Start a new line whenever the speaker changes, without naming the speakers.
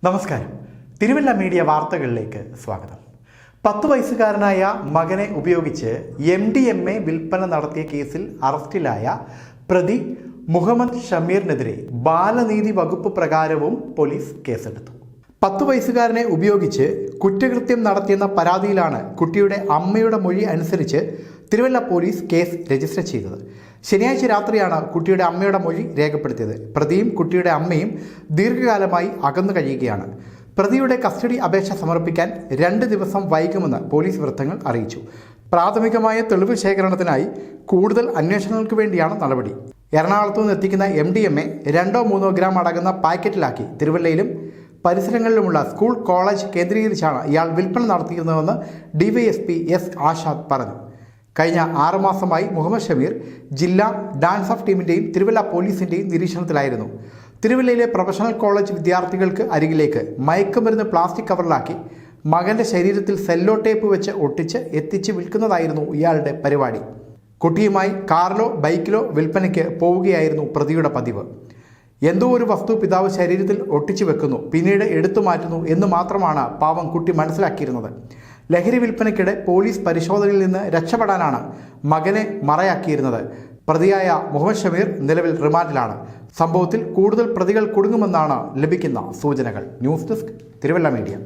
നമസ്കാരം. തിരുവല്ല മീഡിയ വാർത്തകളിലേക്ക് സ്വാഗതം. 10 വയസ്സുകാരനായ മകനെ ഉപയോഗിച്ച് MDMA വിൽപ്പന നടത്തിയ കേസിൽ അറസ്റ്റിലായ പ്രതി മുഹമ്മദ് ഷമീറിനെതിരെ ബാലനീതി വകുപ്പ് പ്രകാരവും പോലീസ് കേസെടുത്തു. 10 വയസ്സുകാരനെ ഉപയോഗിച്ച് കുറ്റകൃത്യം നടത്തിയെന്ന പരാതിയിലാണ് കുട്ടിയുടെ അമ്മയുടെ മൊഴി അനുസരിച്ച് തിരുവല്ല പോലീസ് കേസ് രജിസ്റ്റർ ചെയ്തത്. ശനിയാഴ്ച രാത്രിയാണ് കുട്ടിയുടെ അമ്മയുടെ മൊഴി രേഖപ്പെടുത്തിയത്. പ്രതിയും കുട്ടിയുടെ അമ്മയും ദീർഘകാലമായി അകന്നു കഴിയുകയാണ്. പ്രതിയുടെ കസ്റ്റഡി അപേക്ഷ സമർപ്പിക്കാൻ 2 ദിവസം വൈകുമെന്ന് പോലീസ് വൃത്തങ്ങൾ അറിയിച്ചു. പ്രാഥമികമായ തെളിവ് ശേഖരണത്തിനായി കൂടുതൽ അന്വേഷണങ്ങൾക്ക് വേണ്ടിയാണ് നടപടി. എറണാകുളത്തു നിന്ന് എത്തിക്കുന്ന MDMA 2-3 ഗ്രാം അടങ്ങുന്ന പാക്കറ്റിലാക്കി തിരുവല്ലയിലും പരിസരങ്ങളിലുമുള്ള സ്കൂൾ കോളേജ് കേന്ദ്രീകരിച്ചാണ് ഇയാൾ വിൽപ്പന നടത്തിയിരുന്നതെന്ന് DYSP S ആഷാദ് പറഞ്ഞു. കഴിഞ്ഞ 6 മാസമായി മുഹമ്മദ് ഷമീർ ജില്ലാ ഡാൻസ് ഓഫ് ടീമിൻ്റെയും തിരുവല്ല പോലീസിൻ്റെയും നിരീക്ഷണത്തിലായിരുന്നു. തിരുവല്ലയിലെ പ്രൊഫഷണൽ കോളേജ് വിദ്യാർത്ഥികൾക്ക് അരികിലേക്ക് മയക്കുമരുന്ന് പ്ലാസ്റ്റിക് കവറിലാക്കി മകൻ്റെ ശരീരത്തിൽ സെല്ലോ ടേപ്പ് വെച്ച് ഒട്ടിച്ച് എത്തിച്ച് വിൽക്കുന്നതായിരുന്നു ഇയാളുടെ പരിപാടി. കുട്ടിയുമായി കാറിലോ ബൈക്കിലോ വിൽപ്പനയ്ക്ക് പോവുകയായിരുന്നു പ്രതിയുടെ പതിവ്. എന്തോ ഒരു വസ്തു പിതാവ് ശരീരത്തിൽ ഒട്ടിച്ചു വെക്കുന്നു, പിന്നീട് എടുത്തു മാറ്റുന്നു എന്ന് മാത്രമാണ് പാവം കുട്ടി മനസ്സിലാക്കിയിരുന്നത്. ലഹരി വിൽപ്പനയ്ക്കിടെ പോലീസ് പരിശോധനയിൽ നിന്ന് രക്ഷപ്പെടാനാണ് മകനെ മറയാക്കിയിരുന്നത്. പ്രതിയായ മുഹമ്മദ് ഷമീർ നിലവിൽ റിമാൻഡിലാണ്. സംഭവത്തിൽ കൂടുതൽ പ്രതികൾ കുടുങ്ങുമെന്നാണ് ലഭിക്കുന്ന സൂചനകൾ. News desk, Thiruvalla media.